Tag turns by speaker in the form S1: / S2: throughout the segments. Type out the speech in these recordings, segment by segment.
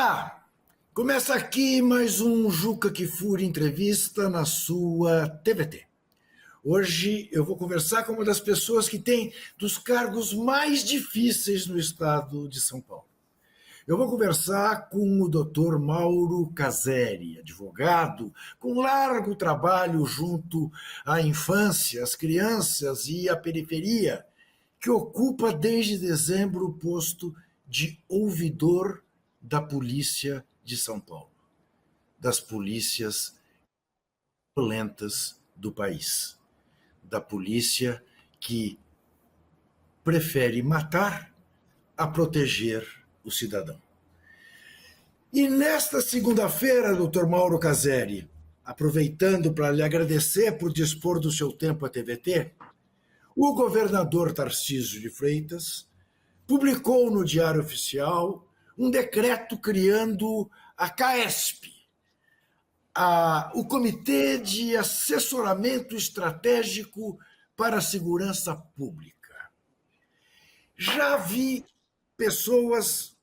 S1: Olá! Começa aqui mais um Juca Kfouri entrevista na sua TVT. Hoje eu vou conversar com uma das pessoas que tem dos cargos mais difíceis no estado de São Paulo. Eu vou conversar com o Dr. Mauro Caseri, advogado com largo trabalho junto à infância, às crianças e à periferia, que ocupa desde dezembro o posto de ouvidor da Polícia de São Paulo, das polícias violentas do país, da polícia que prefere matar a proteger o cidadão. E nesta segunda-feira, Dr. Mauro Caseri, aproveitando para lhe agradecer por dispor do seu tempo à TVT, o governador Tarcísio de Freitas publicou no Diário Oficial um decreto criando a CAESP, o Comitê de Assessoramento Estratégico para a Segurança Pública. Já vi pessoas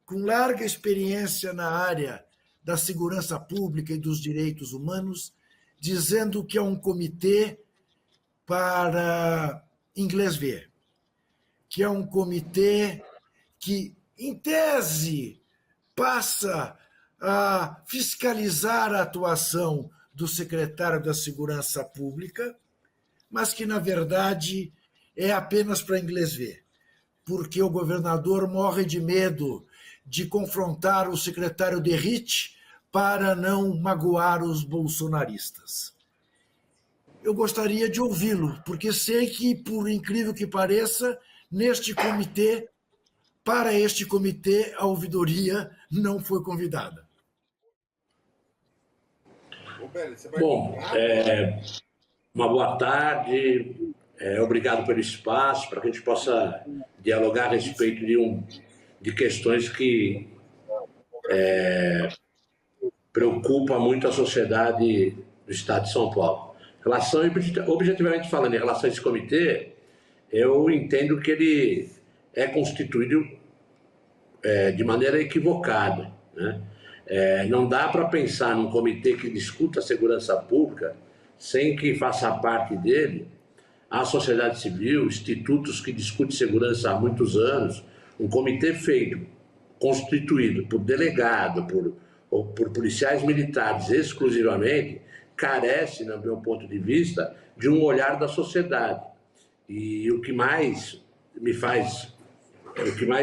S1: com larga experiência na área da segurança pública e dos direitos humanos dizendo que é um comitê para inglês ver, que é um comitê que, em tese, passa a fiscalizar a atuação do secretário da Segurança Pública, mas que, na verdade, é apenas para inglês ver, porque o governador morre de medo de confrontar o secretário Derrite para não magoar os bolsonaristas. Eu gostaria de ouvi-lo, porque sei que, por incrível que pareça, para este comitê, a ouvidoria não foi convidada.
S2: Bom, uma boa tarde, obrigado pelo espaço, para que a gente possa dialogar a respeito de questões que preocupam muito a sociedade do Estado de São Paulo. Objetivamente falando, em relação a esse comitê, eu entendo que ele é constituído de maneira equivocada, né? Não dá para pensar num comitê que discuta a segurança pública sem que faça parte dele a sociedade civil, institutos que discutem segurança há muitos anos, um comitê constituído por delegado, por policiais militares exclusivamente, carece, no meu ponto de vista, de um olhar da sociedade. E o que mais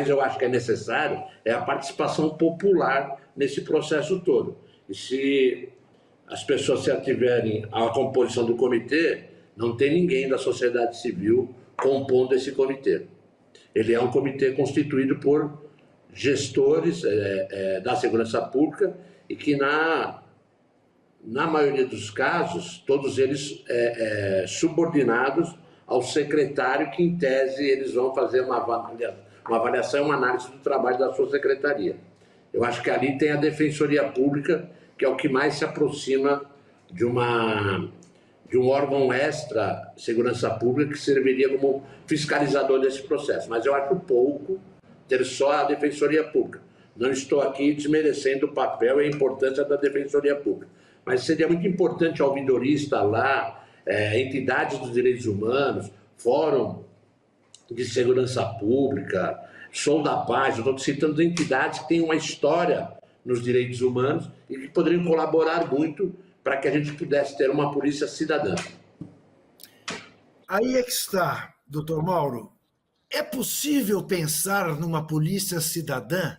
S2: eu acho que é necessário é a participação popular nesse processo todo. E se as pessoas se ativerem à composição do comitê, não tem ninguém da sociedade civil compondo esse comitê. Ele é um comitê constituído por gestores da segurança pública e que, na maioria dos casos, todos eles subordinados ao secretário, que, em tese, eles vão fazer uma avaliação e uma análise do trabalho da sua secretaria. Eu acho que ali tem a Defensoria Pública, que é o que mais se aproxima de um órgão extra segurança pública que serviria como fiscalizador desse processo. Mas eu acho pouco ter só a Defensoria Pública. Não estou aqui desmerecendo o papel e a importância da Defensoria Pública, mas seria muito importante a ouvidoria estar lá, entidades dos direitos humanos, Fórum de Segurança Pública, Som da Paz, eu estou citando entidades que têm uma história nos direitos humanos e que poderiam colaborar muito para que a gente pudesse ter uma polícia cidadã.
S1: Aí é que está, doutor Mauro. É possível pensar numa polícia cidadã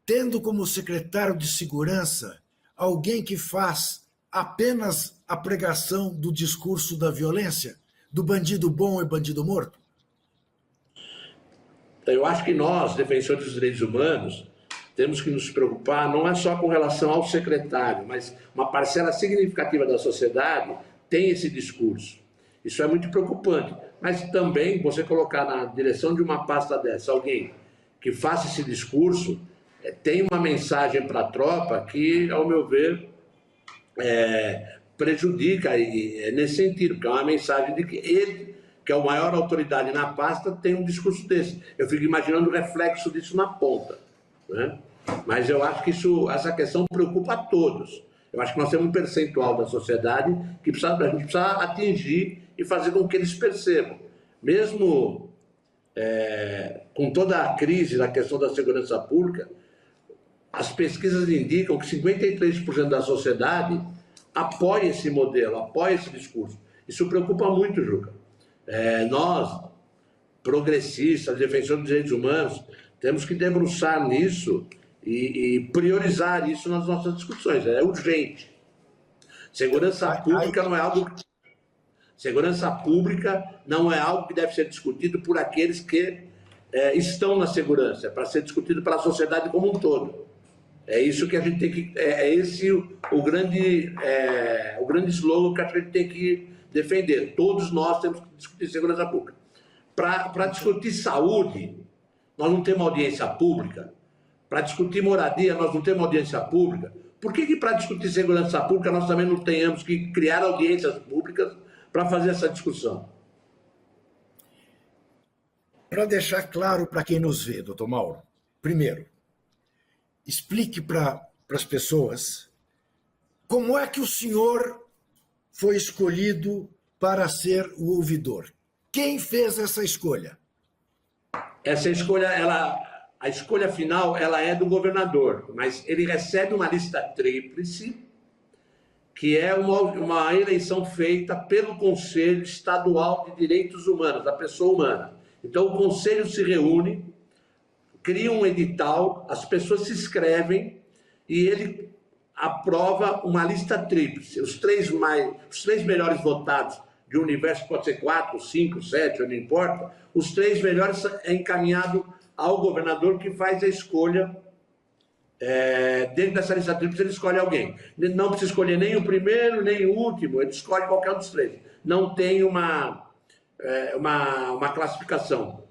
S1: tendo como secretário de segurança alguém que faz apenas a pregação do discurso da violência, do bandido bom e bandido morto?
S2: Eu acho que nós, defensores dos direitos humanos, temos que nos preocupar não é só com relação ao secretário, mas uma parcela significativa da sociedade tem esse discurso. Isso é muito preocupante. Mas também você colocar na direção de uma pasta dessa alguém que faça esse discurso, tem uma mensagem para a tropa que, ao meu ver, prejudica nesse sentido, porque é uma mensagem de que ele, que é a maior autoridade na pasta, tem um discurso desse. Eu fico imaginando o reflexo disso na ponta, né? Mas eu acho que essa questão preocupa a todos. Eu acho que nós temos um percentual da sociedade que a gente precisa atingir e fazer com que eles percebam. Mesmo com toda a crise na questão da segurança pública, as pesquisas indicam que 53% da sociedade apoia esse modelo, apoia esse discurso. Isso preocupa muito, Juca. Nós, progressistas, defensores dos direitos humanos, temos que debruçar nisso e priorizar isso nas nossas discussões. É urgente. Segurança pública não é algo... Segurança pública não é algo que deve ser discutido por aqueles que estão na segurança, é para ser discutido pela sociedade como um todo. É isso que a gente tem que... É esse o grande slogan que a gente tem que defender. Todos nós temos que discutir segurança pública. Para discutir saúde, nós não temos audiência pública. Para discutir moradia, nós não temos audiência pública. Por que para discutir segurança pública nós também não tenhamos que criar audiências públicas para fazer essa discussão?
S1: Para deixar claro para quem nos vê, doutor Mauro, primeiro, explique para as pessoas como é que o senhor foi escolhido para ser o ouvidor. Quem fez essa escolha?
S2: Essa escolha, a escolha final, ela é do governador, mas ele recebe uma lista tríplice, que é uma eleição feita pelo Conselho Estadual de Direitos Humanos, da pessoa humana. Então, o Conselho se reúne, cria um edital, as pessoas se inscrevem e ele aprova uma lista tríplice. Os três melhores votados de um universo, pode ser 4, 5, 7, não importa, os 3 melhores é encaminhado ao governador, que faz a escolha. Dentro dessa lista tríplice ele escolhe alguém. Ele não precisa escolher nem o primeiro, nem o último, ele escolhe qualquer um dos 3. Não tem uma classificação.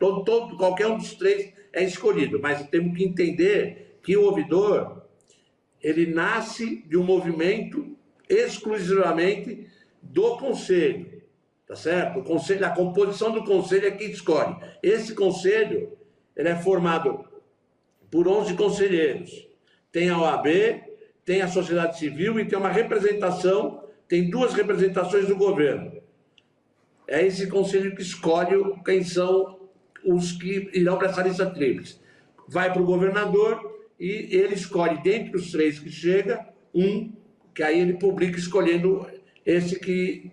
S2: Qualquer um dos 3 é escolhido, mas temos que entender que o ouvidor, ele nasce de um movimento exclusivamente do Conselho, tá certo? O Conselho, a composição do Conselho é quem escolhe. Esse Conselho, ele é formado por 11 conselheiros. Tem a OAB, tem a sociedade civil e tem uma representação, tem 2 representações do governo. É esse conselho que escolhe quem são os que irão para essa lista tríplice. Vai para o governador e ele escolhe, dentre os 3 que chega, um, que aí ele publica escolhendo esse que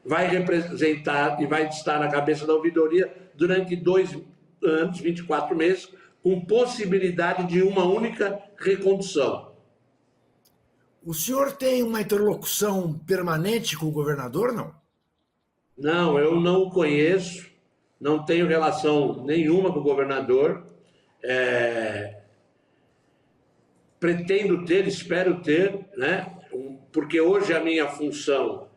S2: vai representar e vai estar na cabeça da ouvidoria durante 2 anos, 24 meses, com possibilidade de uma única recondução.
S1: O senhor tem uma interlocução permanente com o governador, não?
S2: Não, eu não o conheço, não tenho relação nenhuma com o governador. Pretendo ter, espero ter, né? Porque hoje a minha função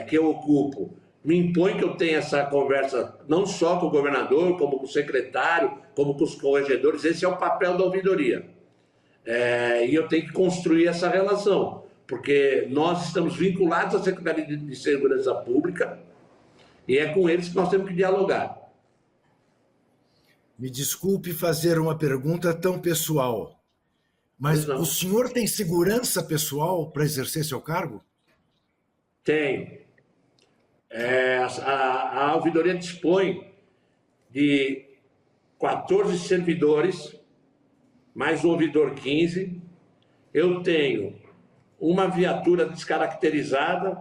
S2: que eu ocupo me impõe que eu tenha essa conversa não só com o governador, como com o secretário, como com os corregedores. Esse é o papel da ouvidoria. E eu tenho que construir essa relação, porque nós estamos vinculados à Secretaria de Segurança Pública e é com eles que nós temos que dialogar.
S1: Me desculpe fazer uma pergunta tão pessoal, mas o senhor tem segurança pessoal para exercer seu cargo?
S2: Tem. A ouvidoria dispõe de 14 servidores, mais o ouvidor 15. Eu tenho uma viatura descaracterizada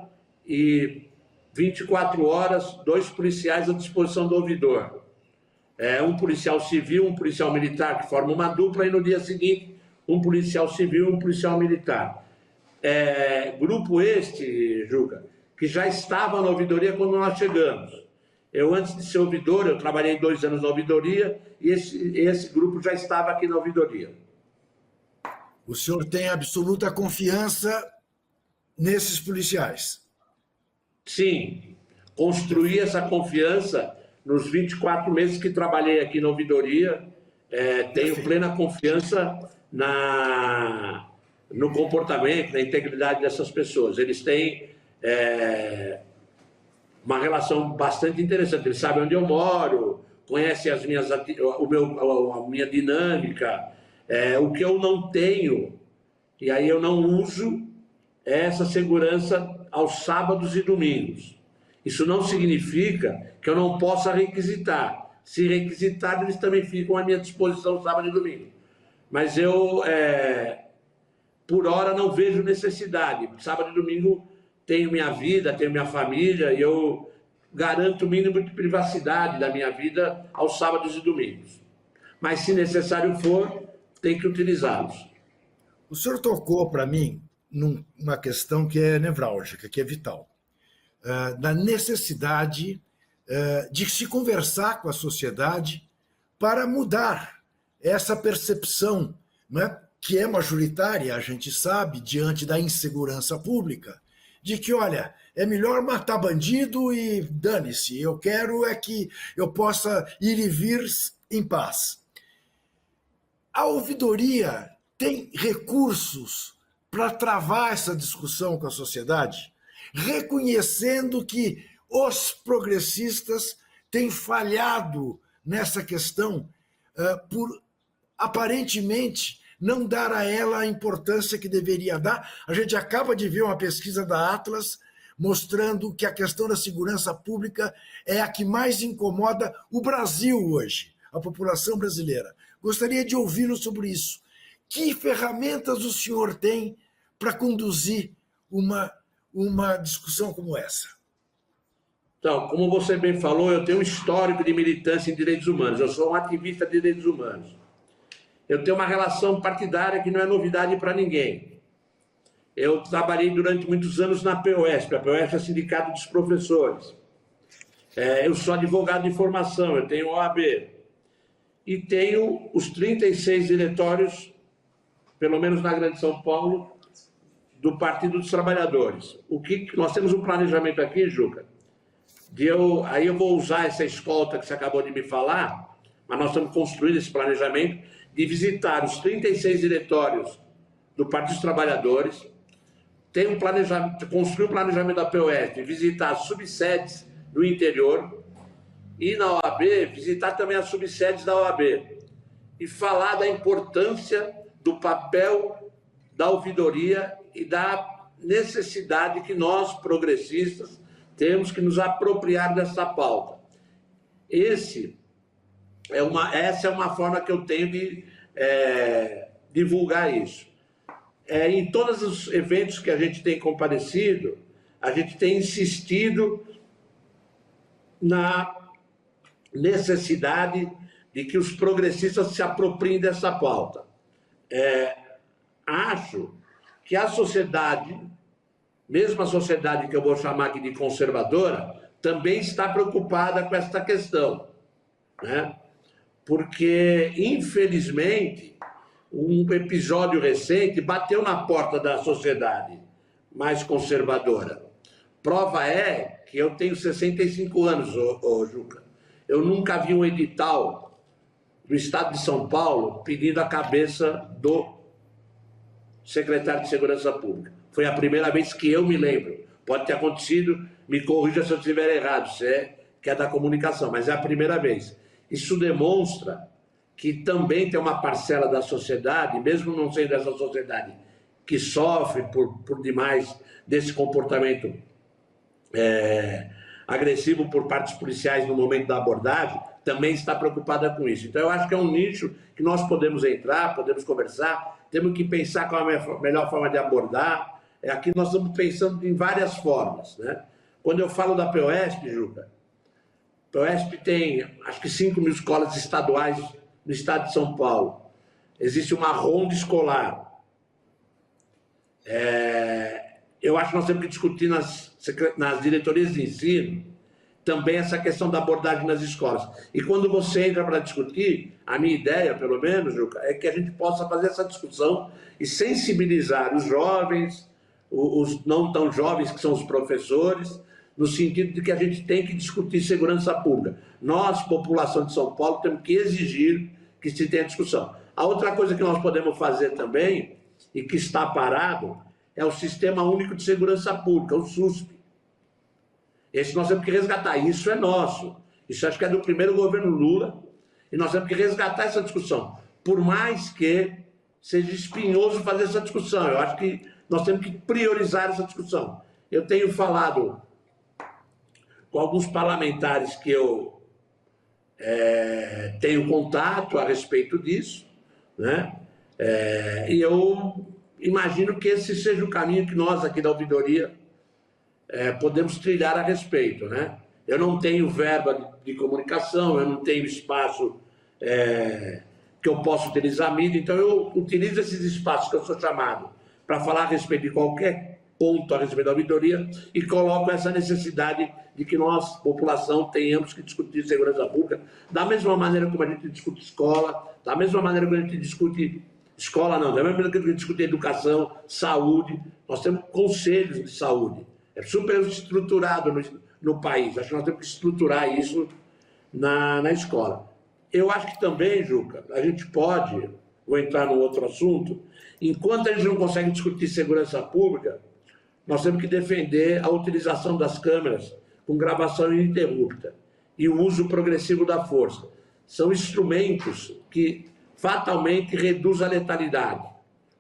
S2: e 24 horas, 2 policiais à disposição do ouvidor. Um policial civil, um policial militar, que forma uma dupla, e no dia seguinte, um policial civil e um policial militar. Grupo este, Juca, que já estava na ouvidoria quando nós chegamos. Eu, antes de ser ouvidor, eu trabalhei 2 anos na ouvidoria e esse grupo já estava aqui na ouvidoria.
S1: O senhor tem absoluta confiança nesses policiais?
S2: Sim, construí essa confiança nos 24 meses que trabalhei aqui na ouvidoria. Tenho plena confiança no comportamento, na integridade dessas pessoas. Eles têm uma relação bastante interessante. Eles sabem onde eu moro, conhecem a minha dinâmica, O que eu não tenho, e aí eu não uso, é essa segurança aos sábados e domingos. Isso não significa que eu não possa requisitar. Se requisitar, eles também ficam à minha disposição sábado e domingo. Mas eu, por hora, não vejo necessidade. Sábado e domingo tenho minha vida, tenho minha família, e eu garanto o mínimo de privacidade da minha vida aos sábados e domingos. Mas, se necessário for, tem que utilizá-los.
S1: O senhor tocou para mim numa questão que é nevrálgica, que é vital, da necessidade de se conversar com a sociedade para mudar essa percepção, né, que é majoritária, a gente sabe, diante da insegurança pública, de que, olha, é melhor matar bandido e dane-se, eu quero é que eu possa ir e vir em paz. A ouvidoria tem recursos para travar essa discussão com a sociedade, reconhecendo que os progressistas têm falhado nessa questão por, aparentemente, não dar a ela a importância que deveria dar. A gente acaba de ver uma pesquisa da Atlas mostrando que a questão da segurança pública é a que mais incomoda o Brasil hoje, a população brasileira. Gostaria de ouvi-lo sobre isso. Que ferramentas o senhor tem para conduzir uma discussão como essa?
S2: Então, como você bem falou, eu tenho um histórico de militância em direitos humanos. Eu sou um ativista de direitos humanos. Eu tenho uma relação partidária que não é novidade para ninguém. Eu trabalhei durante muitos anos na POSP. A POSP é Sindicato dos Professores. Eu sou advogado de formação, eu tenho OAB. E tenho os 36 diretórios, pelo menos na Grande São Paulo, do Partido dos Trabalhadores. Nós temos um planejamento aqui, Juca, aí eu vou usar essa escolta que você acabou de me falar, mas nós estamos construindo esse planejamento de visitar os 36 diretórios do Partido dos Trabalhadores, construir um planejamento da POSP, visitar as subsedes do interior, e na OAB, visitar também as subsedes da OAB e falar da importância do papel da ouvidoria e da necessidade que nós, progressistas, temos que nos apropriar dessa pauta. Essa é uma forma que eu tenho de divulgar isso. Em todos os eventos que a gente tem comparecido, a gente tem insistido na necessidade de que os progressistas se apropriem dessa pauta. Acho que a sociedade, mesmo a sociedade que eu vou chamar aqui de conservadora, também está preocupada com esta questão, né? Porque, infelizmente, um episódio recente bateu na porta da sociedade mais conservadora. Prova é que eu tenho 65 anos, Juca. Eu nunca vi um edital do Estado de São Paulo pedindo a cabeça do secretário de Segurança Pública. Foi a primeira vez que eu me lembro. Pode ter acontecido, me corrija se eu estiver errado, que é da comunicação, mas é a primeira vez. Isso demonstra que também tem uma parcela da sociedade, mesmo não sendo essa sociedade que sofre por demais desse comportamento agressivo por partes policiais no momento da abordagem, também está preocupada com isso. Então, eu acho que é um nicho que nós podemos entrar, podemos conversar, temos que pensar qual é a melhor forma de abordar. Aqui nós estamos pensando em várias formas, né? Quando eu falo da POSP, Juca, a POSP tem, acho que 5.000 escolas estaduais no estado de São Paulo. Existe uma ronda escolar. Eu acho que nós temos que discutir nas diretorias de ensino também essa questão da abordagem nas escolas. E quando você entra para discutir, a minha ideia, pelo menos, Juca, é que a gente possa fazer essa discussão e sensibilizar os jovens, os não tão jovens, que são os professores, no sentido de que a gente tem que discutir segurança pública. Nós, população de São Paulo, temos que exigir que se tenha discussão. A outra coisa que nós podemos fazer também, e que está parado, é o Sistema Único de Segurança Pública, o SUSP. Esse nós temos que resgatar. Isso é nosso. Isso acho que é do primeiro governo Lula. E nós temos que resgatar essa discussão. por mais que seja espinhoso fazer essa discussão. Eu acho que nós temos que priorizar essa discussão. Eu tenho falado com alguns parlamentares que eu tenho contato a respeito disso, né? E eu imagino que esse seja o caminho que nós aqui da ouvidoria podemos trilhar a respeito, né? Eu não tenho verba de comunicação, eu não tenho espaço que eu possa utilizar a mídia, então eu utilizo esses espaços que eu sou chamado para falar a respeito de qualquer ponto a respeito da auditoria e coloco essa necessidade de que nós, população, tenhamos que discutir segurança pública da mesma maneira como a gente discute escola, da mesma maneira como a gente discute escola não, da mesma maneira que a gente discute educação, saúde. Nós temos conselhos de saúde, é super estruturado no país, acho que nós temos que estruturar isso na escola. Eu acho que também, Juca, a gente pode, vou entrar num outro assunto, enquanto a gente não consegue discutir segurança pública, nós temos que defender a utilização das câmeras com gravação ininterrupta e o uso progressivo da força. São instrumentos que fatalmente reduzem a letalidade.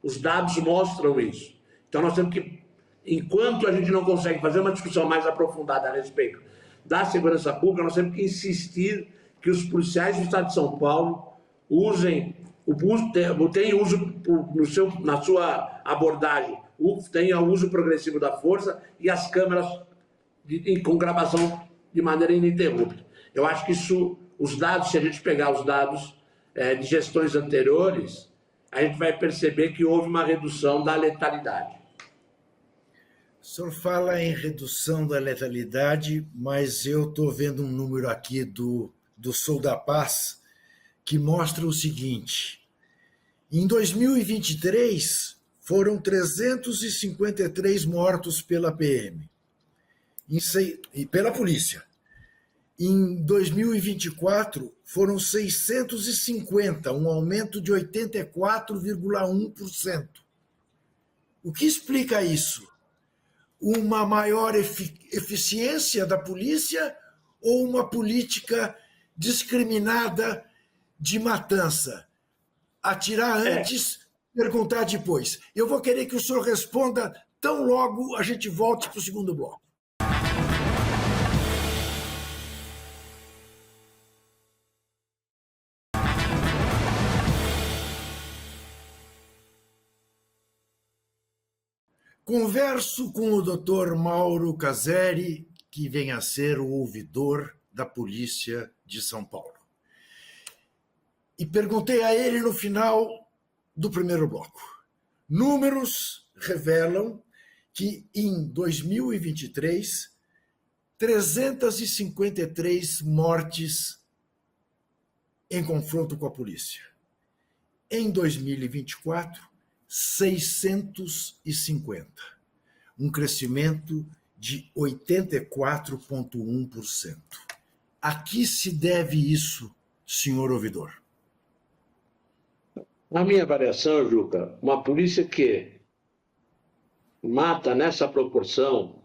S2: Os dados mostram isso. Então nós temos que, enquanto a gente não consegue fazer uma discussão mais aprofundada a respeito da segurança pública, nós temos que insistir que os policiais do Estado de São Paulo tenham uso na sua abordagem, tenham o uso progressivo da força e as câmeras com gravação de maneira ininterrupta. Eu acho que isso, os dados, se a gente pegar os dados de gestões anteriores, a gente vai perceber que houve uma redução da letalidade.
S1: O senhor fala em redução da letalidade, mas eu estou vendo um número aqui do Sou da Paz que mostra o seguinte: em 2023 foram 353 mortos pela PM e pela polícia. Em 2024 foram 650, um aumento de 84,1%. O que explica isso? Uma maior eficiência da polícia ou uma política discriminada de matança? Atirar antes, perguntar depois. Eu vou querer que o senhor responda tão logo a gente volte para o segundo bloco. Converso com o Dr. Mauro Caseri, que vem a ser o ouvidor da Polícia de São Paulo. E perguntei a ele no final do primeiro bloco. Números revelam que em 2023, 353 mortes em confronto com a polícia. Em 2024, 650. Um crescimento de 84,1%. A que se deve isso, senhor ouvidor?
S2: Na minha avaliação, Juca, uma polícia que mata nessa proporção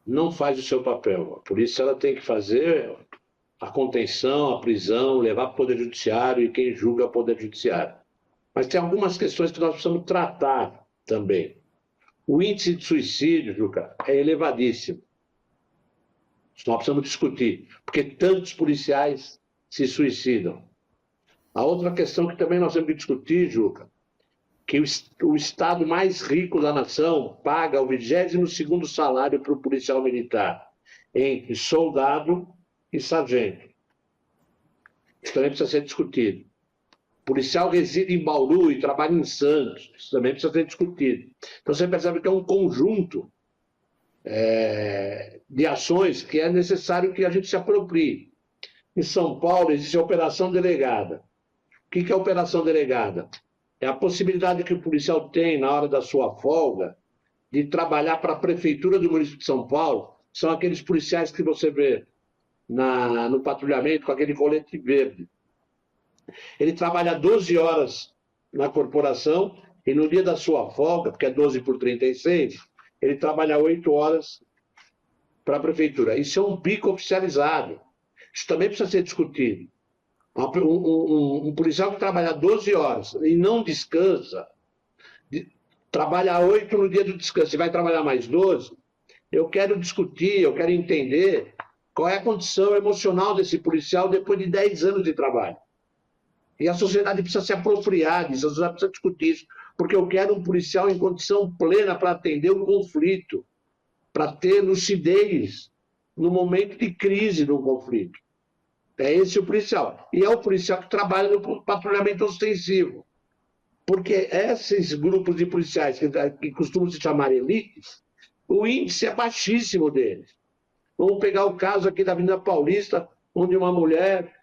S2: não faz o seu papel. A polícia ela tem que fazer a contenção, a prisão, levar para o Poder Judiciário e quem julga é o Poder Judiciário. Mas tem algumas questões que nós precisamos tratar também. O índice de suicídio, Juca, é elevadíssimo. Isso nós precisamos discutir, porque tantos policiais se suicidam. A outra questão que também nós temos que discutir, Juca, que o estado mais rico da nação paga o 22º salário para o policial militar, entre soldado e sargento. Isso também precisa ser discutido. O policial reside em Bauru e trabalha em Santos. Isso também precisa ser discutido. Então você percebe que é um conjunto de ações que é necessário que a gente se aproprie. Em São Paulo existe a Operação Delegada. O que é a Operação Delegada? É a possibilidade que o policial tem, na hora da sua folga, de trabalhar para a Prefeitura do município de São Paulo. São aqueles policiais que você vê no patrulhamento com aquele colete verde. Ele trabalha 12 horas na corporação e no dia da sua folga, porque é 12 por 36, ele trabalha 8 horas para a prefeitura. Isso é um bico oficializado. Isso também precisa ser discutido. Um policial que trabalha 12 horas e não descansa, trabalha 8 no dia do descanso e vai trabalhar mais 12, eu quero discutir, eu quero entender qual é a condição emocional desse policial depois de 10 anos de trabalho. E a sociedade precisa se apropriar disso, a sociedade precisa discutir isso, porque eu quero um policial em condição plena para atender o conflito, para ter lucidez no momento de crise do conflito. É esse o policial. E é o policial que trabalha no patrulhamento ostensivo. Porque esses grupos de policiais, que costumam se chamar elites, o índice é baixíssimo deles. Vamos pegar o caso aqui da Avenida Paulista, onde uma mulher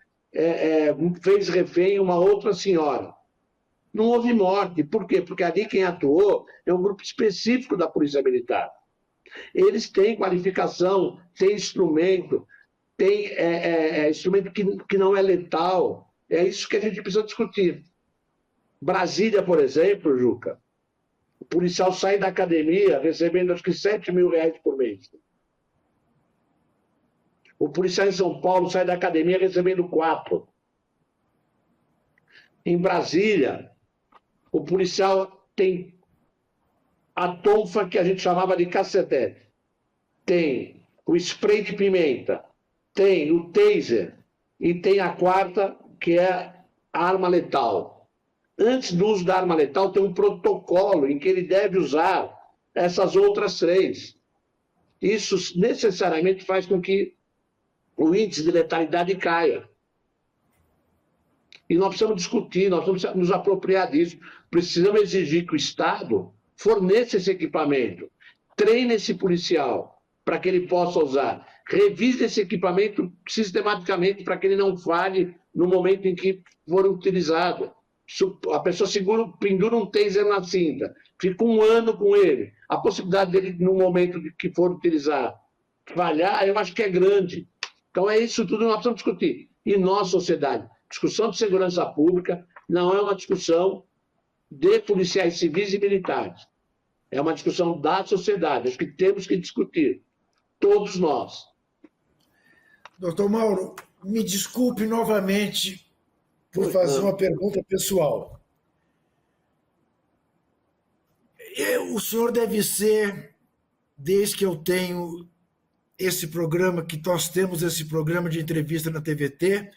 S2: fez refém uma outra senhora. Não houve morte. Por quê? Porque ali quem atuou é um grupo específico da Polícia Militar. Eles têm qualificação, têm instrumento, têm instrumento que não é letal. É isso que a gente precisa discutir. Brasília, por exemplo, Juca, o policial sai da academia recebendo acho que R$7.000 por mês. O policial em São Paulo sai da academia recebendo 4. Em Brasília, o policial tem a tonfa que a gente chamava de cacetete, tem o spray de pimenta, tem o taser e tem a quarta, que é a arma letal. Antes do uso da arma letal, tem um protocolo em que ele deve usar essas outras 3. Isso necessariamente faz com que o índice de letalidade caia. E nós precisamos discutir, nós precisamos nos apropriar disso. Precisamos exigir que o Estado forneça esse equipamento, treine esse policial para que ele possa usar, revise esse equipamento sistematicamente para que ele não falhe no momento em que for utilizado. A pessoa pendura um taser na cinta, fica 1 ano com ele. A possibilidade dele, no momento que for utilizar, falhar, eu acho que é grande. Então, é isso tudo que nós precisamos discutir. E nós, sociedade, discussão de segurança pública não é uma discussão de policiais civis e militares. É uma discussão da sociedade. Acho que temos que discutir, todos nós.
S1: Doutor Mauro, me desculpe novamente por fazer uma pergunta pessoal. O senhor deve ser, desde que eu tenho esse programa, que nós temos esse programa de entrevista na TVT,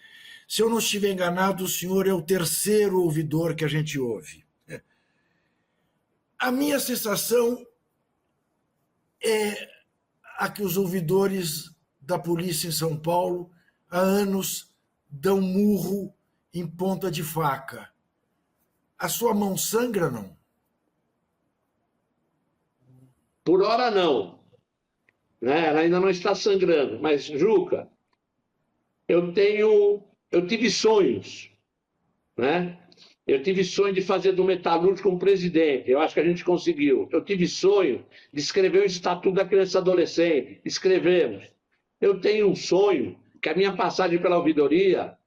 S1: se eu não estiver enganado, o senhor é o 3º ouvidor que a gente ouve. A minha sensação é a que os ouvidores da polícia em São Paulo há anos dão murro em ponta de faca. A sua mão sangra, não?
S2: Por hora, não. Ela ainda não está sangrando. Mas, Juca, eu tive sonhos. Eu tive sonho de fazer do metalúrgico um presidente. Eu acho que a gente conseguiu. Eu tive sonho de escrever o Estatuto da Criança e Adolescente. Escrevemos. Eu tenho um sonho que a minha passagem pela ouvidoria,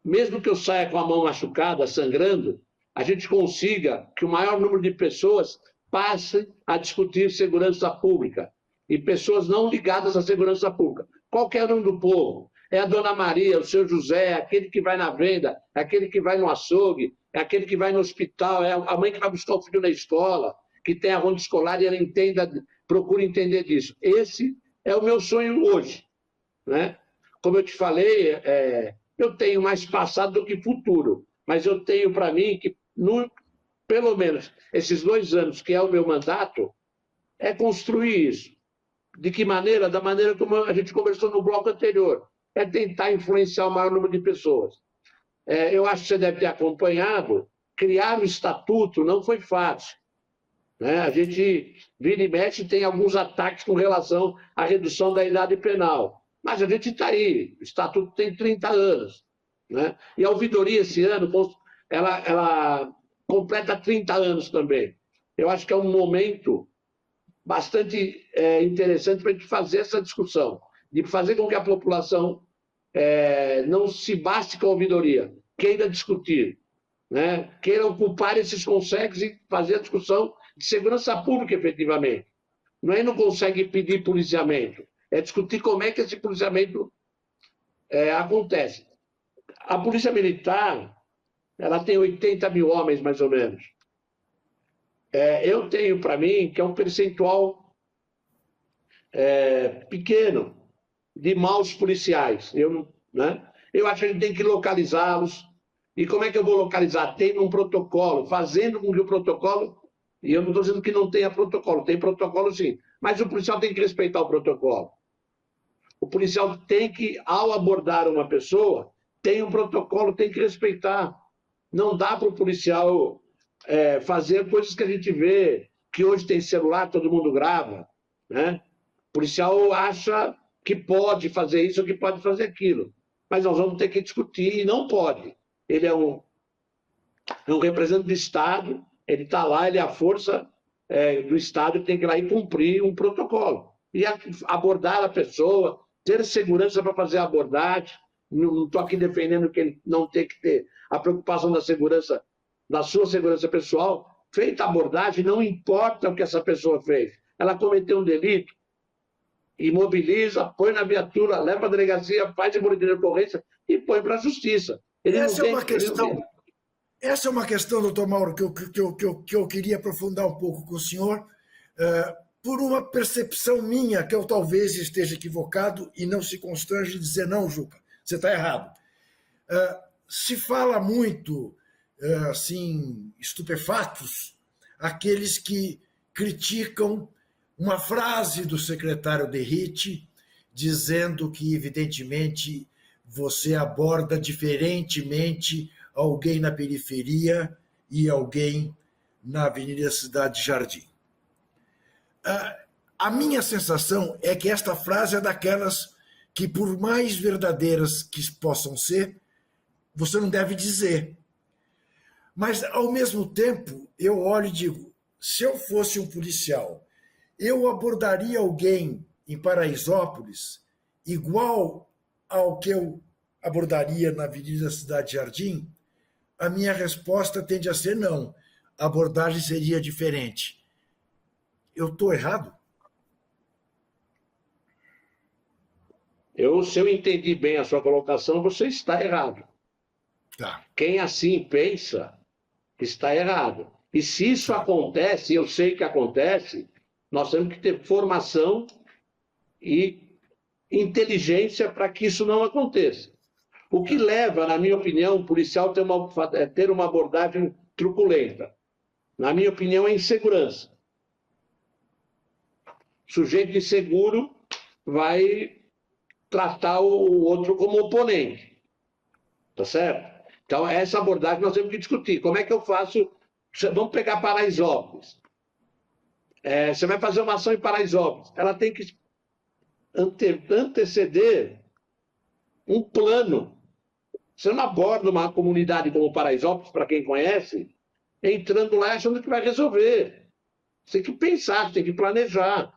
S2: mesmo que eu saia com a mão machucada, sangrando, a gente consiga que o maior número de pessoas passe a discutir segurança pública. E pessoas não ligadas à segurança pública. Qualquer um do povo. É a dona Maria, o seu José, é aquele que vai na venda, é aquele que vai no açougue, é aquele que vai no hospital, é a mãe que vai buscar o filho na escola, que tem a ronda escolar e ela procura entender disso. Esse é o meu sonho hoje. Como eu te falei, eu tenho mais passado do que futuro, mas eu tenho para mim que, pelo menos, esses 2 anos, que é o meu mandato, é construir isso. De que maneira? Da maneira como a gente conversou no bloco anterior. É tentar influenciar o maior número de pessoas. Eu acho que você deve ter acompanhado, criar o estatuto não foi fácil. A gente vira e mexe, tem alguns ataques com relação à redução da idade penal. Mas a gente está aí, o estatuto tem 30 anos. E a ouvidoria esse ano, ela completa 30 anos também. Eu acho que é um momento bastante interessante para a gente fazer essa discussão, de fazer com que a população não se baste com a ouvidoria, queira discutir, queira ocupar esses consejos e fazer a discussão de segurança pública efetivamente. Não consegue pedir policiamento, é discutir como é que esse policiamento acontece. A Polícia Militar, ela tem 80 mil homens, mais ou menos. Eu tenho para mim que é um percentual pequeno de maus policiais. Né? Eu acho que a gente tem que localizá-los. E como é que eu vou localizar? Tem um protocolo, fazendo com que o protocolo... E eu não estou dizendo que não tenha protocolo, tem protocolo sim. Mas o policial tem que respeitar o protocolo. O policial tem que, ao abordar uma pessoa, tem um protocolo, tem que respeitar. Não dá para o policial fazer coisas que a gente vê, que hoje tem celular, todo mundo grava. Né? O policial acha que pode fazer isso ou que pode fazer aquilo. Mas nós vamos ter que discutir e não pode. Ele é um representante do Estado, ele está lá, ele é a força do Estado, ele tem que ir lá e cumprir um protocolo. E abordar a pessoa, ter segurança para fazer a abordagem. Não estou aqui defendendo que ele não tem que ter a preocupação da segurança, da sua segurança pessoal. Feita a abordagem, não importa o que essa pessoa fez. Ela cometeu um delito, imobiliza, põe na viatura, leva para a delegacia, faz boletim de ocorrência e põe para a justiça.
S1: Essa é uma questão, doutor Mauro, que eu queria aprofundar um pouco com o senhor, por uma percepção minha, que eu talvez esteja equivocado e não se constrange de dizer, não, Juca, você está errado. Se fala muito, assim, estupefatos, aqueles que criticam uma frase do secretário Derrite, dizendo que, evidentemente, você aborda diferentemente alguém na periferia e alguém na Avenida Cidade Jardim. A minha sensação é que esta frase é daquelas que, por mais verdadeiras que possam ser, você não deve dizer. Mas, ao mesmo tempo, eu olho e digo, se eu fosse um policial, eu abordaria alguém em Paraisópolis igual ao que eu abordaria na Avenida Cidade Jardim? A minha resposta tende a ser não. A abordagem seria diferente. Eu estou errado?
S2: Se eu entendi bem a sua colocação, você está errado.
S1: Tá.
S2: Quem assim pensa está errado. E se isso acontece, eu sei que acontece, nós temos que ter formação e inteligência para que isso não aconteça. O que leva, na minha opinião, o policial ter uma abordagem truculenta? Na minha opinião, é insegurança. O sujeito inseguro vai tratar o outro como oponente. Tá certo? Então, essa abordagem nós temos que discutir. Como é que eu faço? Vamos pegar Paraisópolis. Você vai fazer uma ação em Paraisópolis. Ela tem que anteceder um plano. Você não aborda uma comunidade como Paraisópolis, para quem conhece, entrando lá achando que vai resolver. Você tem que pensar, você tem que planejar.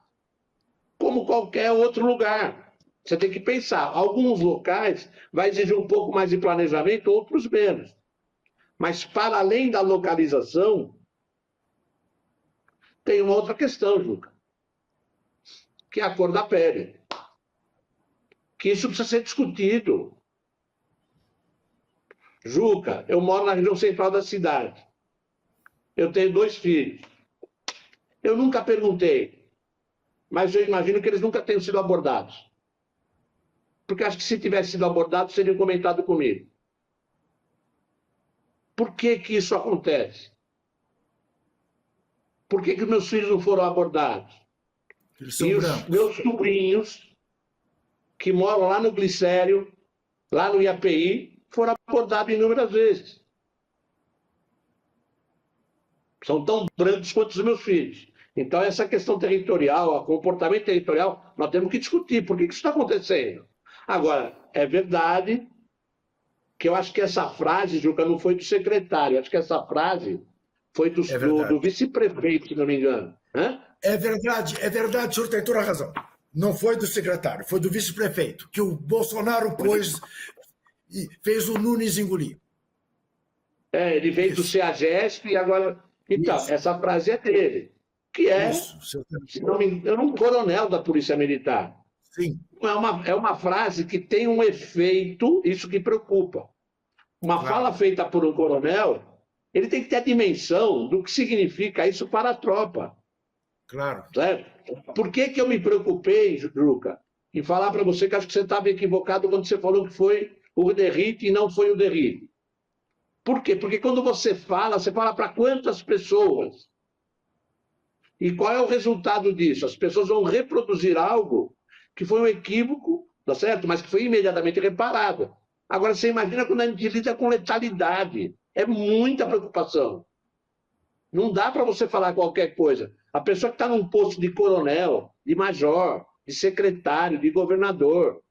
S2: Como qualquer outro lugar. Você tem que pensar. Alguns locais vai exigir um pouco mais de planejamento, outros menos. Mas, para além da localização, tem uma outra questão, Juca, que é a cor da pele. Que isso precisa ser discutido. Juca, eu moro na região central da cidade. Eu tenho 2 filhos. Eu nunca perguntei, mas eu imagino que eles nunca tenham sido abordados. Porque acho que se tivesse sido abordado, seriam comentado comigo. Por que que isso acontece? Por que que meus filhos não foram abordados?
S1: Eles são
S2: e
S1: brancos.
S2: Os meus sobrinhos, que moram lá no Glicério, lá no IAPI, foram abordados inúmeras vezes. São tão brancos quanto os meus filhos. Então, essa questão territorial, o comportamento territorial, nós temos que discutir. Por que isso está acontecendo? Agora, é verdade que eu acho que essa frase, Juca, não foi do secretário. Acho que essa frase foi do vice-prefeito, se não me engano.
S1: É verdade, o senhor tem toda a razão. Não foi do secretário, foi do vice-prefeito, que o Bolsonaro pôs e fez o Nunes engolir.
S2: Ele veio do CEAGESP e agora... Então, essa frase é dele, que é, se não me engano, um coronel da Polícia Militar.
S1: Sim.
S2: É uma frase que tem um efeito, isso que preocupa. Uma
S1: Claro,
S2: fala feita por um coronel, ele tem que ter a dimensão do que significa isso para a tropa.
S1: claro.
S2: Certo? Por que, que eu me preocupei, Juca, em falar para você que acho que você estava equivocado quando você falou que foi o Derrite e não foi o Derrite? Por quê? Porque quando você fala para quantas pessoas? E qual é o resultado disso? As pessoas vão reproduzir algo que foi um equívoco, tá certo? Mas que foi imediatamente reparado. Agora, você imagina quando a gente lida com letalidade. É muita preocupação. Não dá para você falar qualquer coisa. A pessoa que está num posto de coronel, de major, de secretário, de governador,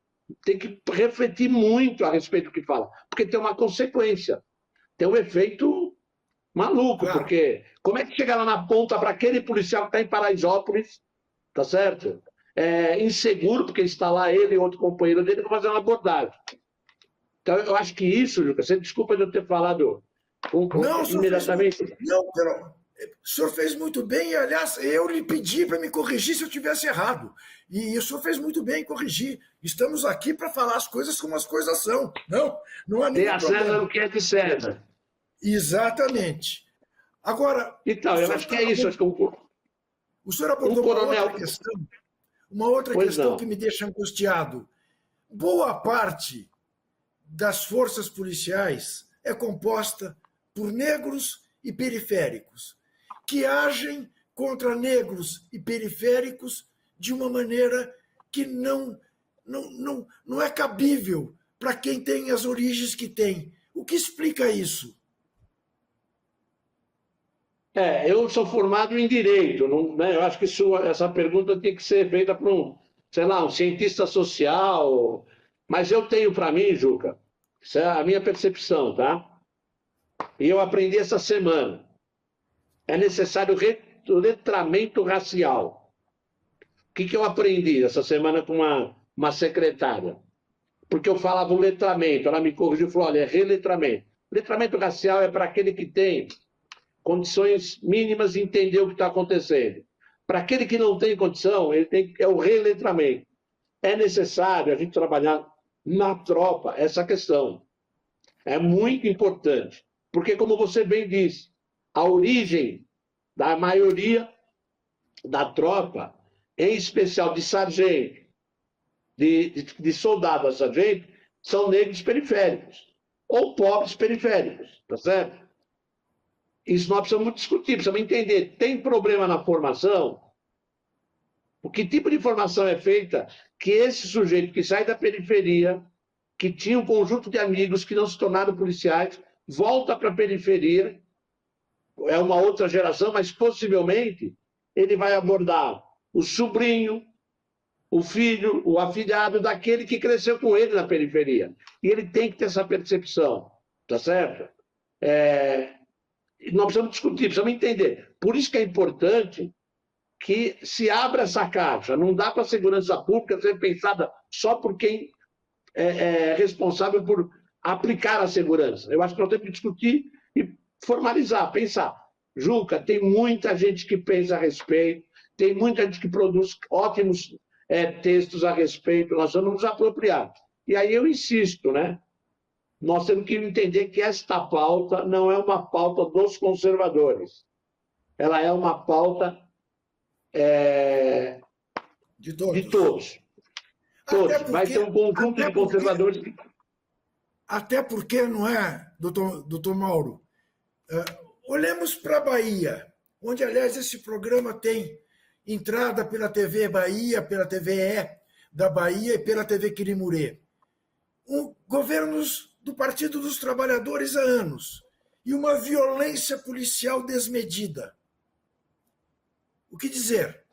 S2: tem que refletir muito a respeito do que fala, porque tem uma consequência, tem um efeito maluco,
S1: Claro.
S2: porque como é que chega lá na ponta para aquele policial que está em Paraisópolis, tá certo? Inseguro, porque está lá ele e outro companheiro dele para fazer uma abordagem. Então, eu acho que isso, Lucas, você desculpa de eu ter falado
S1: Não, o senhor fez muito.
S2: imediatamente.
S1: Não, o senhor fez muito bem, e aliás, eu lhe pedi para me corrigir se eu tivesse errado. E o senhor fez muito bem em corrigir. Estamos aqui para falar as coisas como as coisas são. Não, não há
S2: Dê
S1: nenhum
S2: a César
S1: problema.
S2: o que é de César.
S1: Exatamente. Agora,
S2: Então, eu acho que é isso. Acho que
S1: o senhor
S2: um
S1: abordou
S2: coronel.
S1: uma outra
S2: Pois
S1: questão que
S2: não.
S1: me deixa angustiado. Boa parte das forças policiais é composta por negros e periféricos, que agem contra negros e periféricos de uma maneira que não é cabível para quem tem as origens que tem. O que explica isso?
S2: Eu sou formado em direito, não, né? Eu acho que essa pergunta tem que ser feita para um, sei lá, um cientista social. Mas eu tenho para mim, Juca, isso é a minha percepção, tá? E eu aprendi essa semana. É necessário letramento racial. O que eu aprendi essa semana com uma secretária? Porque eu falava o letramento, ela me corrigiu e falou: olha, é reletramento. Letramento racial é para aquele que tem condições mínimas de entender o que está acontecendo. Para aquele que não tem condição, é o reletramento. É necessário a gente trabalhar na tropa essa questão. É muito importante, porque, como você bem disse, a origem da maioria da tropa, em especial de sargento, de soldado a sargento, são negros periféricos, ou pobres periféricos, tá certo? Isso nós precisamos discutir, precisamos entender. Tem problema na formação? O que tipo de formação é feita que esse sujeito que sai da periferia, que tinha um conjunto de amigos que não se tornaram policiais, volta para a periferia, é uma outra geração, mas possivelmente ele vai abordar o sobrinho, o filho, o afilhado daquele que cresceu com ele na periferia. E ele tem que ter essa percepção, tá certo? Nós precisamos discutir, precisamos entender. Por isso que é importante que se abra essa caixa. Não dá para a segurança pública ser pensada só por quem é responsável por aplicar a segurança. Eu acho que nós temos que discutir e formalizar, pensar. Juca, tem muita gente que pensa a respeito, tem muita gente que produz ótimos textos a respeito, nós vamos nos apropriar. E aí eu insisto, né? Nós temos que entender que esta pauta não é uma pauta dos conservadores. Ela é uma pauta
S1: De
S2: de
S1: todos.
S2: todos.
S1: Até
S2: Todos. Vai ter
S1: porque,
S2: um conjunto
S1: até
S2: de
S1: porque,
S2: conservadores que.
S1: até porque não é, doutor Mauro? Olhemos para a Bahia, onde, aliás, esse programa tem entrada pela TV Bahia, pela TVE da Bahia e pela TV Quirimurê. Governos do Partido dos Trabalhadores há anos e uma violência policial desmedida. O que dizer?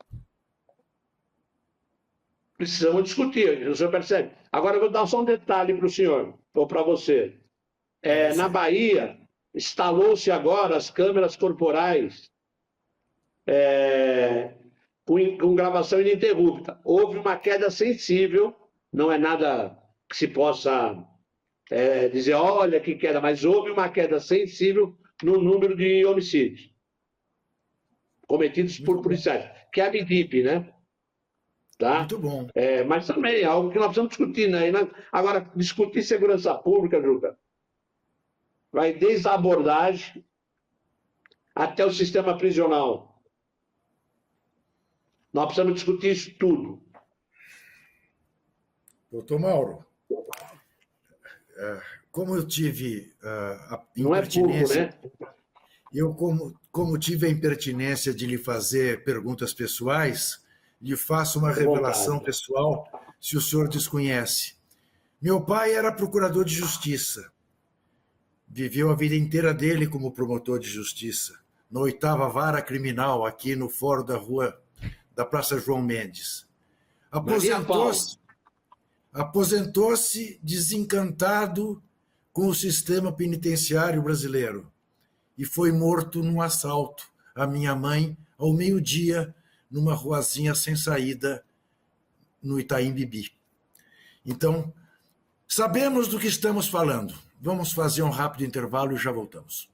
S2: Precisamos discutir, o senhor percebe? Agora eu vou dar só um detalhe para o senhor, ou para você. Na Bahia, instalou-se agora as câmeras corporais com gravação ininterrupta. Houve uma queda sensível, não é nada que se possa dizer, olha que queda, mas houve uma queda sensível no número de homicídios cometidos por policiais, que é a MIDIP, né? Tá?
S1: Muito bom.
S2: Mas também é algo que nós precisamos discutir, né? Agora, discutir segurança pública, Juca, vai desde a abordagem até o sistema prisional. Nós precisamos discutir isso tudo.
S1: Doutor Mauro, como eu tive a
S2: Não é pouco,
S1: impertinência,
S2: né?
S1: eu como tive a impertinência de lhe fazer perguntas pessoais, lhe faço uma revelação pessoal, se o senhor desconhece. Meu pai era procurador de justiça. Viveu a vida inteira dele como promotor de justiça, na 8ª Vara Criminal, aqui no Fórum da Rua da Praça João Mendes. Aposentou-se desencantado com o sistema penitenciário brasileiro e foi morto num assalto à minha mãe ao meio-dia, numa ruazinha sem saída no Itaim Bibi. Então, sabemos do que estamos falando. Vamos fazer um rápido intervalo e já voltamos.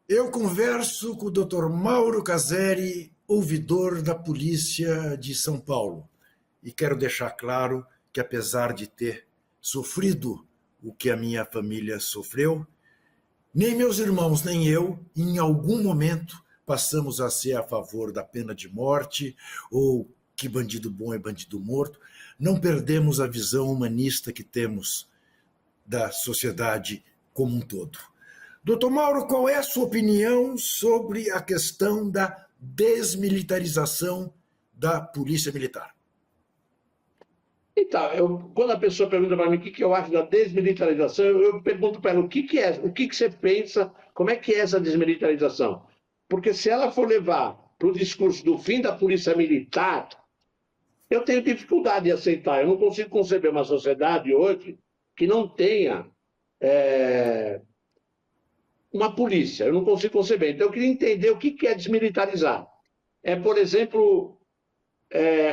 S1: Eu converso com o Dr. Mauro Caseri, ouvidor da Polícia de São Paulo. E quero deixar claro que, apesar de ter sofrido o que a minha família sofreu, nem meus irmãos, nem eu, em algum momento, passamos a ser a favor da pena de morte ou que bandido bom é bandido morto. Não perdemos a visão humanista que temos da sociedade como um todo. Doutor Mauro, qual é a sua opinião sobre a questão da desmilitarização da Polícia Militar?
S2: Então, quando a pessoa pergunta para mim o que eu acho da desmilitarização, eu pergunto para ela o que é, o que você pensa, como é que é essa desmilitarização? Porque se ela for levar para o discurso do fim da Polícia Militar, eu tenho dificuldade de aceitar. Eu não consigo conceber uma sociedade hoje que não tenha uma polícia. Eu não consigo conceber. Então, eu queria entender o que é desmilitarizar. Por exemplo,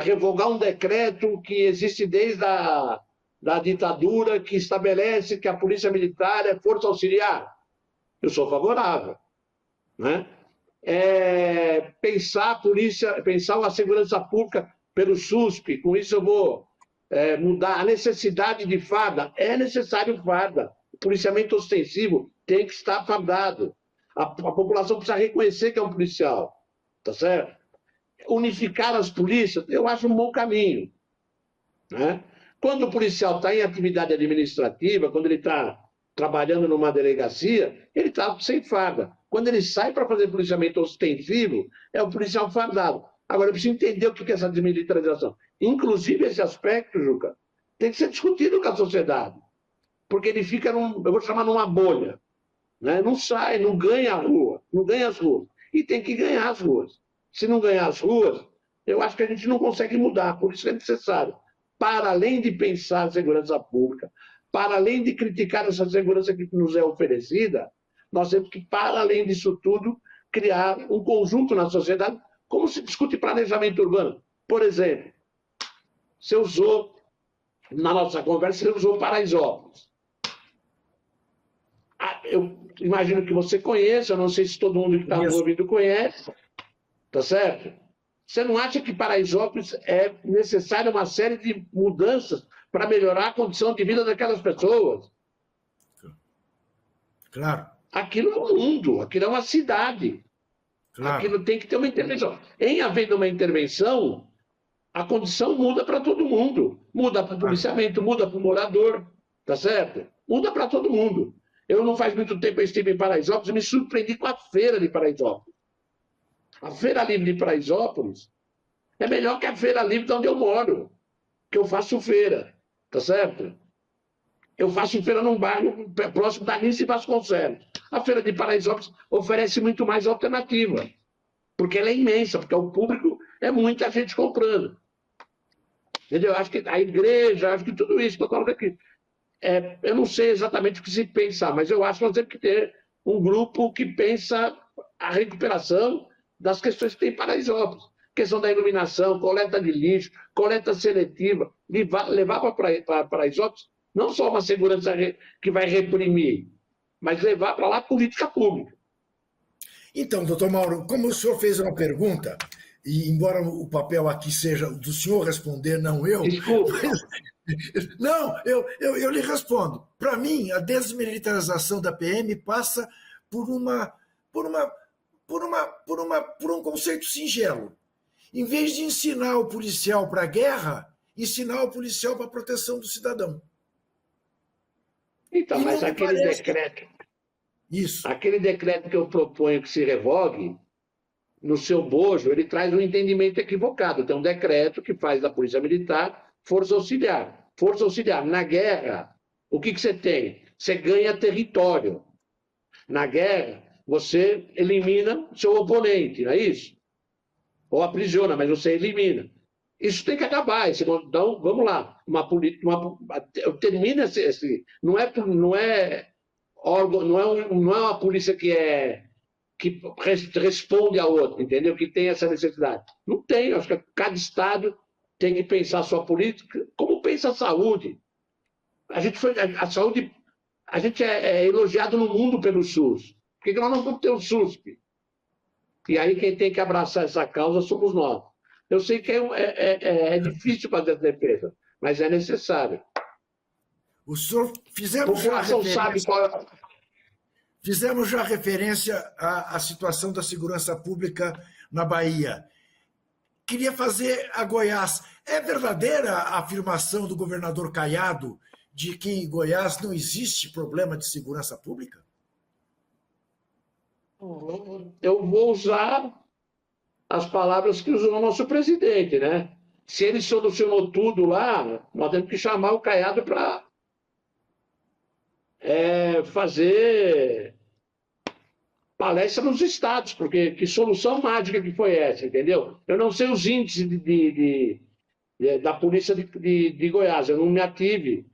S2: revogar um decreto que existe desde da ditadura, que estabelece que a polícia militar é força auxiliar. Eu sou favorável. Né? Pensar a polícia, pensar a segurança pública pelo SUSP, com isso eu vou mudar a necessidade de farda. É necessário farda. O policiamento ostensivo tem que estar fardado. A população precisa reconhecer que é um policial. Tá certo? Unificar as polícias, eu acho um bom caminho. Né? Quando o policial está em atividade administrativa, quando ele está trabalhando numa delegacia, ele está sem farda. Quando ele sai para fazer policiamento ostensivo, é o policial fardado. Agora, eu preciso entender o que é essa desmilitarização. Inclusive, esse aspecto, Juca, tem que ser discutido com a sociedade. Porque ele fica, eu vou chamar, numa bolha. Né? Não sai, não ganha a rua, não ganha as ruas. E tem que ganhar as ruas. Se não ganhar as ruas, eu acho que a gente não consegue mudar. Por isso é necessário, para além de pensar a segurança pública, para além de criticar essa segurança que nos é oferecida, nós temos que, para além disso tudo, criar um conjunto na sociedade, como se discute planejamento urbano. Por exemplo, você usou, na nossa conversa, você usou Paraisópolis. Eu imagino que você conheça, eu não sei se todo mundo que está ouvindo conhece, tá certo? Você não acha que Paraisópolis é necessária uma série de mudanças para melhorar a condição de vida daquelas pessoas?
S1: Claro.
S2: Aquilo é um mundo, aquilo é uma cidade. Claro. Aquilo tem que ter uma intervenção. Em havendo uma intervenção, a condição muda para todo mundo. Muda para o policiamento, muda para o morador, tá certo? Muda para todo mundo. Eu não faz muito tempo eu estive em Paraisópolis e me surpreendi com a feira de Paraisópolis. A Feira Livre de Paraisópolis é melhor que a Feira Livre de onde eu moro, que eu faço feira, tá certo? Eu faço feira num bairro próximo da Nice e Vasconcelos. A Feira de Paraisópolis oferece muito mais alternativa, porque ela é imensa, porque o público é muita gente comprando. Entendeu? Acho que a igreja, acho que tudo isso que eu coloco aqui. Eu não sei exatamente o que se pensar, mas eu acho que nós temos que ter um grupo que pensa a recuperação das questões que tem em Paraisópolis. Questão da iluminação, coleta de lixo, coleta seletiva, levar para Paraisópolis não só uma segurança que vai reprimir, mas levar para lá política pública.
S1: Então, doutor Mauro, como o senhor fez uma pergunta, e embora o papel aqui seja do senhor responder, não eu,
S2: Desculpa.
S1: mas, não, eu lhe respondo. Para mim, a desmilitarização da PM passa por uma, por uma, por um conceito singelo. Em vez de ensinar o policial para a guerra, ensinar o policial para a proteção do cidadão.
S2: Então,
S1: E não
S2: mas
S1: me
S2: aquele
S1: parece
S2: decreto,
S1: isso.
S2: aquele decreto que eu proponho que se revogue, no seu bojo, ele traz um entendimento equivocado. Tem um decreto que faz da Polícia Militar força auxiliar. Força auxiliar. Na guerra, o que você tem? Você ganha território. Na guerra, você elimina seu oponente, não é isso? Ou aprisiona, mas você elimina. Isso tem que acabar. Então, vamos lá. Termina não é órgão, não é uma polícia que responde a outra, entendeu? Que tem essa necessidade. Não tem. Acho que cada estado tem que pensar a sua política, como pensa a saúde. A saúde, a gente é elogiado no mundo pelo SUS. Por que nós não vamos ter o SUSP? E aí quem tem que abraçar essa causa somos nós. Eu sei que é difícil fazer essa defesa, mas é necessário.
S1: O senhor
S2: A população sabe qual é.
S1: Fizemos já referência à situação da segurança pública na Bahia. Queria fazer a Goiás. É verdadeira a afirmação do governador Caiado de que em Goiás não existe problema de segurança pública?
S2: Eu vou usar as palavras que usou o nosso presidente, né? Se ele solucionou tudo lá, nós temos que chamar o Caiado para fazer palestra nos estados, porque que solução mágica que foi essa, entendeu? Eu não sei os índices da polícia de Goiás, eu não me ative.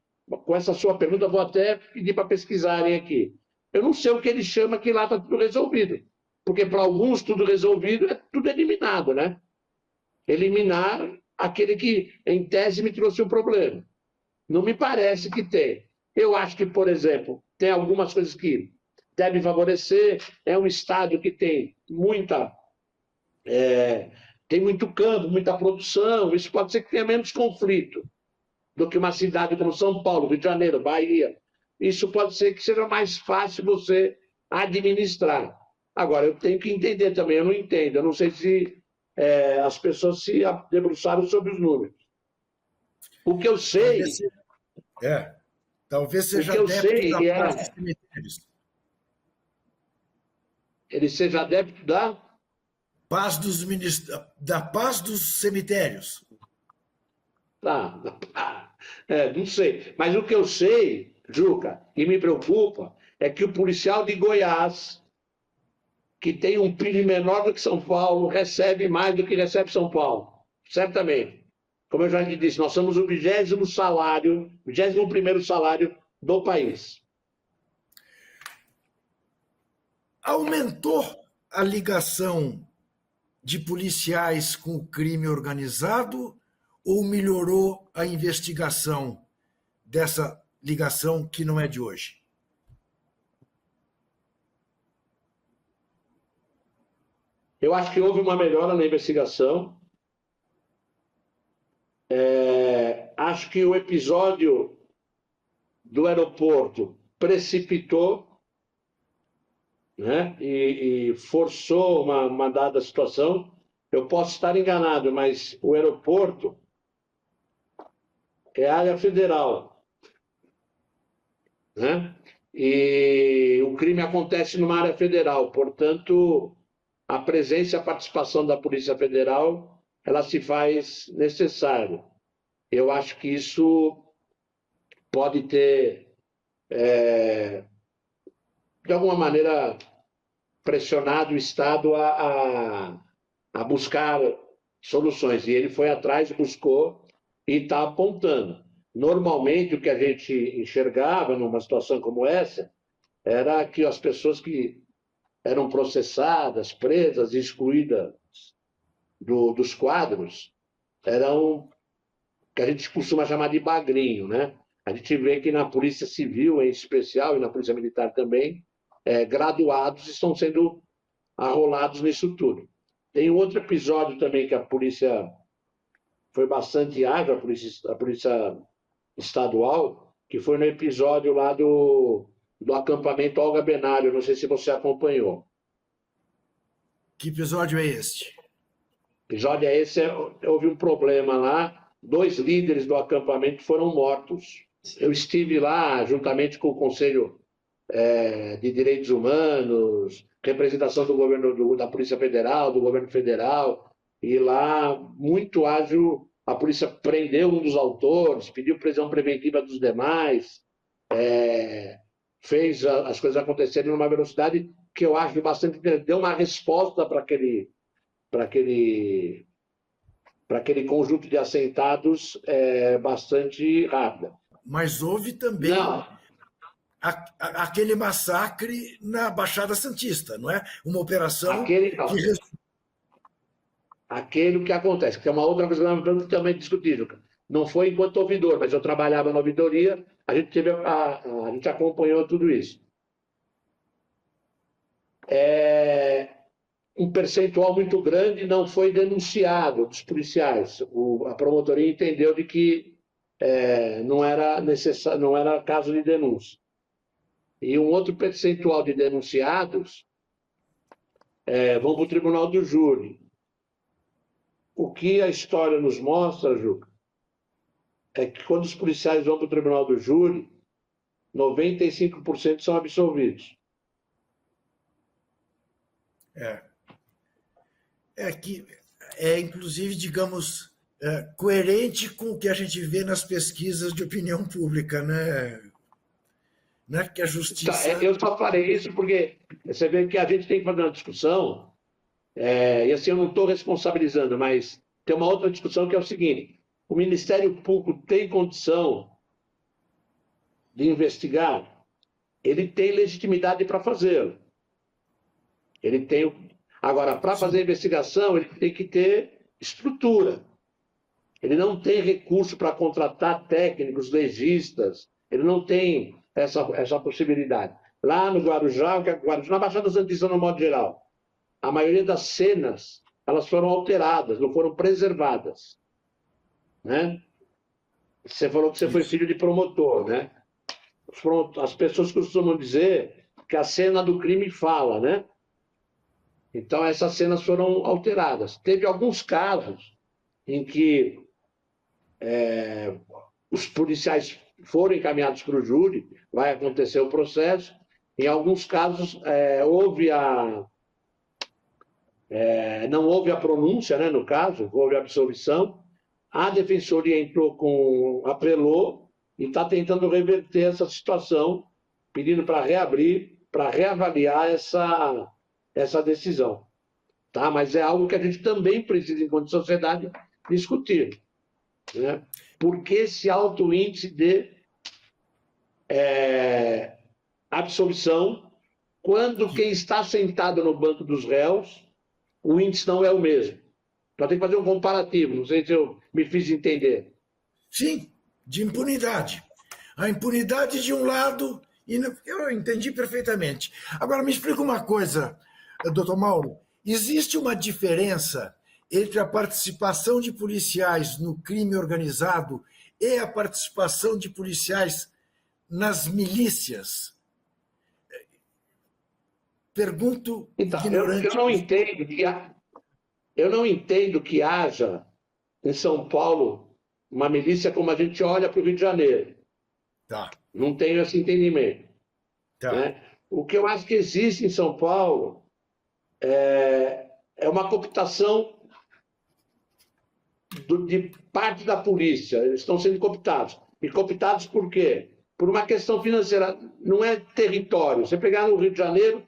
S2: Com essa sua pergunta, vou até pedir para pesquisarem aqui. Eu não sei o que ele chama que lá está tudo resolvido, porque para alguns tudo resolvido é tudo eliminado, né? Eliminar aquele que, em tese, me trouxe um problema. Não me parece que tem. Eu acho que, por exemplo, tem algumas coisas que devem favorecer. É um estado que tem tem muito campo, muita produção. Isso pode ser que tenha menos conflito do que uma cidade como São Paulo, Rio de Janeiro, Bahia. Isso pode ser que seja mais fácil você administrar. Agora, eu tenho que entender também, eu não entendo. Eu não sei se as pessoas se debruçaram sobre os números. O que eu sei.
S1: Talvez seja
S2: adepto da paz dos
S1: cemitérios.
S2: Ele seja adepto da
S1: paz dos cemitérios.
S2: Não sei. Mas o que eu sei, Juca, e me preocupa, é que o policial de Goiás, que tem um PIB menor do que São Paulo, recebe mais do que recebe São Paulo. Certamente. Como eu já te disse, nós somos o 21º salário do país.
S1: Aumentou a ligação de policiais com o crime organizado ou melhorou a investigação dessa ligação que não é de hoje?
S2: Eu acho que houve uma melhora na investigação. Acho que o episódio do aeroporto precipitou, né, e forçou uma dada situação. Eu posso estar enganado, mas o aeroporto é área federal, né? E o crime acontece numa área federal, portanto, a presença e a participação da Polícia Federal, ela se faz necessária. Eu acho que isso pode ter, de alguma maneira, pressionado o Estado a buscar soluções. E ele foi atrás, buscou e está apontando. Normalmente, o que a gente enxergava numa situação como essa era que as pessoas que eram processadas, presas, excluídas dos quadros, eram que a gente costuma chamar de bagrinho, né? A gente vê que na Polícia Civil, em especial, e na Polícia Militar também, graduados estão sendo arrolados nisso tudo. Tem outro episódio também que a polícia foi bastante ágil, a polícia estadual, que foi no episódio lá do acampamento Olga Benário, não sei se você acompanhou.
S1: Que episódio é este?
S2: O episódio é esse, houve um problema lá, 2 líderes do acampamento foram mortos. Eu estive lá juntamente com o Conselho de Direitos Humanos, representação do governo da Polícia Federal, do governo federal, e lá, muito ágil, a polícia prendeu um dos autores, pediu prisão preventiva dos demais, fez as coisas acontecerem numa velocidade que eu acho bastante interessante, deu uma resposta para aquele conjunto de assentados bastante rápida.
S1: Mas houve também aquele massacre na Baixada Santista, não é? Uma operação
S2: Aquele que acontece, que é uma outra coisa que também discutível. Não foi enquanto ouvidor, mas eu trabalhava na ouvidoria, a gente acompanhou tudo isso. Um percentual muito grande não foi denunciado dos policiais. A promotoria entendeu de que não era caso de denúncia. E um outro percentual de denunciados vão para o tribunal do júri. O que a história nos mostra, Juca, é que quando os policiais vão para o tribunal do júri, 95% são absolvidos.
S1: Inclusive, digamos, coerente com o que a gente vê nas pesquisas de opinião pública, né? Não é que a justiça...
S2: Eu só falei isso porque você vê que a gente tem que fazer uma discussão, e assim eu não estou responsabilizando, mas tem uma outra discussão que é o seguinte: o Ministério Público tem condição de investigar, ele tem legitimidade para fazê-lo. Ele tem. Agora, para fazer a investigação, ele tem que ter estrutura. Ele não tem recurso para contratar técnicos, legistas, ele não tem essa possibilidade. Lá no Guarujá, na Baixada Santista, no modo geral, a maioria das cenas elas foram alteradas, não foram preservadas. Né? Você falou que você foi filho de promotor, né? As pessoas costumam dizer que a cena do crime fala, né? Então, essas cenas foram alteradas. Teve alguns casos em que os policiais foram encaminhados para o júri, vai acontecer o processo. Em alguns casos, não houve a pronúncia, né, no caso, houve a absolvição. A defensoria apelou e está tentando reverter essa situação, pedindo para reabrir, para reavaliar essa decisão. Tá? Mas é algo que a gente também precisa, enquanto sociedade, discutir. Né? Por que esse alto índice de absolvição, quando quem está sentado no banco dos réus, o índice não é o mesmo? Nós temos que fazer um comparativo, não sei se eu me fiz entender.
S1: Sim, de impunidade. A impunidade de um lado, eu entendi perfeitamente. Agora, me explica uma coisa, doutor Mauro. Existe uma diferença entre a participação de policiais no crime organizado e a participação de policiais nas milícias? Pergunto ignorante.
S2: Eu não entendo que haja em São Paulo uma milícia como a gente olha para o Rio de Janeiro.
S1: Tá.
S2: Não tenho esse entendimento.
S1: Tá.
S2: Né? O que eu acho que existe em São Paulo é uma cooptação de parte da polícia. Eles estão sendo cooptados. E cooptados por quê? Por uma questão financeira. Não é território. Você pegar no Rio de Janeiro,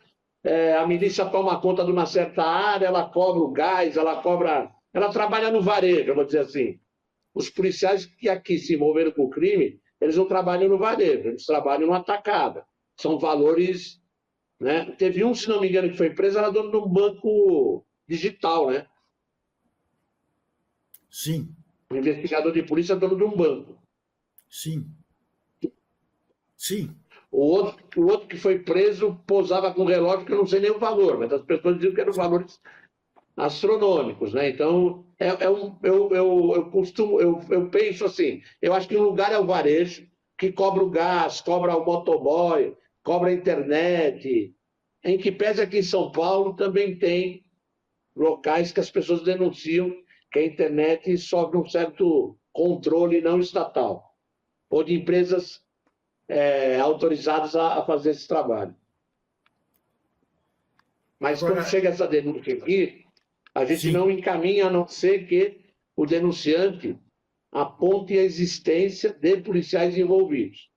S2: a milícia toma conta de uma certa área, ela cobra o gás, ela trabalha no varejo, eu vou dizer assim. Os policiais que aqui se envolveram com o crime, eles não trabalham no varejo, eles trabalham no atacado. São valores... Né? Teve se não me engano, que foi preso, era dono de um banco digital, né?
S1: Sim.
S2: O investigador de polícia é dono de um banco.
S1: Sim. Sim.
S2: O outro que foi preso posava com relógio que eu não sei nem o valor, mas as pessoas diziam que eram valores astronômicos, né? Então, eu penso assim, eu acho que um lugar é o varejo, que cobra o gás, cobra o motoboy, cobra a internet, em que pese aqui em São Paulo também tem locais que as pessoas denunciam que a internet sofre um certo controle não estatal, ou de empresas autorizadas a fazer esse trabalho. Mas
S1: Agora,
S2: quando chega essa denúncia aqui, a gente
S1: sim.
S2: não encaminha a não ser que o denunciante aponte a existência de policiais envolvidos.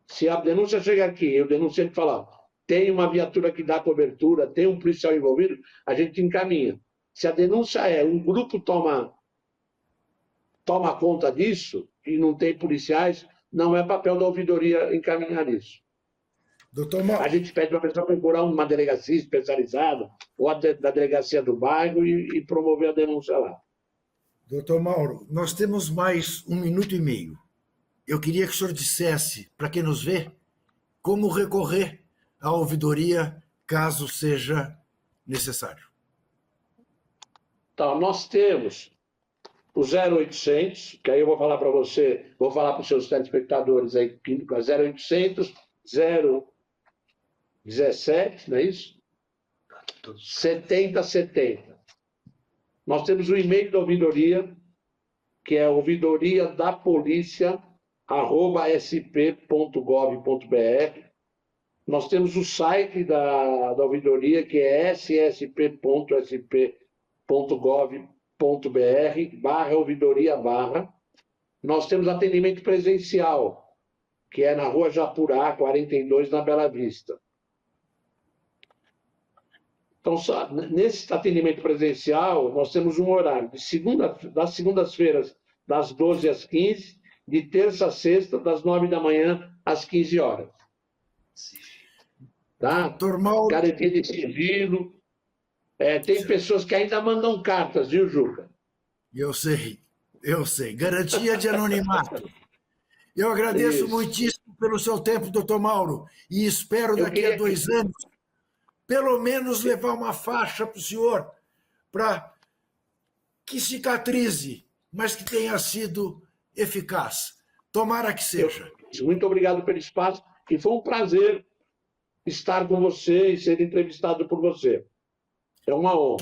S2: Se a denúncia chega aqui e o denunciante fala, tem uma viatura que dá cobertura, tem um policial envolvido, a gente encaminha. Se a denúncia é um grupo toma conta disso e não tem policiais, não é papel da ouvidoria encaminhar isso.
S1: Doutor Mauro,
S2: A gente pede para a pessoa procurar uma delegacia especializada ou da delegacia do bairro e promover a denúncia lá.
S1: doutor Mauro, nós temos mais 1 minuto e meio. Eu queria que o senhor dissesse, para quem nos vê, como recorrer à ouvidoria caso seja necessário.
S2: Então, nós temos o 0800, que aí eu vou falar para você, vou falar para os seus telespectadores aí, 0800 017, não é isso? 7070. Nós temos o e-mail da ouvidoria, que é ouvidoriadapolicia@sp.gov.br. Nós temos o site da ouvidoria, que é ssp.sp.gov.br/ouvidoria/. Nós temos atendimento presencial, que é na Rua Japurá, 42, na Bela Vista. Então, nesse atendimento presencial, nós temos um horário das segundas-feiras, das 12 às 15, de terça a sexta, das 9 da manhã às 15 horas. Tá?
S1: Doutor Mauro,
S2: Garantia de sigilo. Tem pessoas que ainda mandam cartas, viu, Juca?
S1: eu sei. Garantia de anonimato. Eu agradeço
S2: Isso.
S1: muitíssimo pelo seu tempo, doutor Mauro, e espero
S2: Eu
S1: daqui a
S2: queria
S1: 2 anos, pelo menos, levar uma faixa para o senhor, para que cicatrize, mas que tenha sido eficaz. Tomara que seja.
S2: Muito obrigado pelo espaço e foi um prazer estar com você e ser entrevistado por você. É uma honra.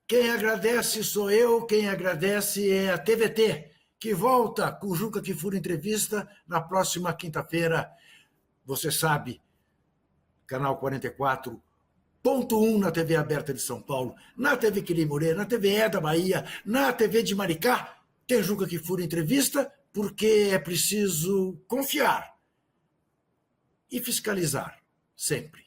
S1: Quem agradece sou eu, quem agradece é a TVT, que volta com o Juca Kfouri Entrevista na próxima quinta-feira. Você sabe, canal 44.1 na TV aberta de São Paulo, na TV Quirimurê, na TVE da Bahia, na TV de Maricá, tem Juca Kfouri Entrevista, porque é preciso confiar e fiscalizar sempre.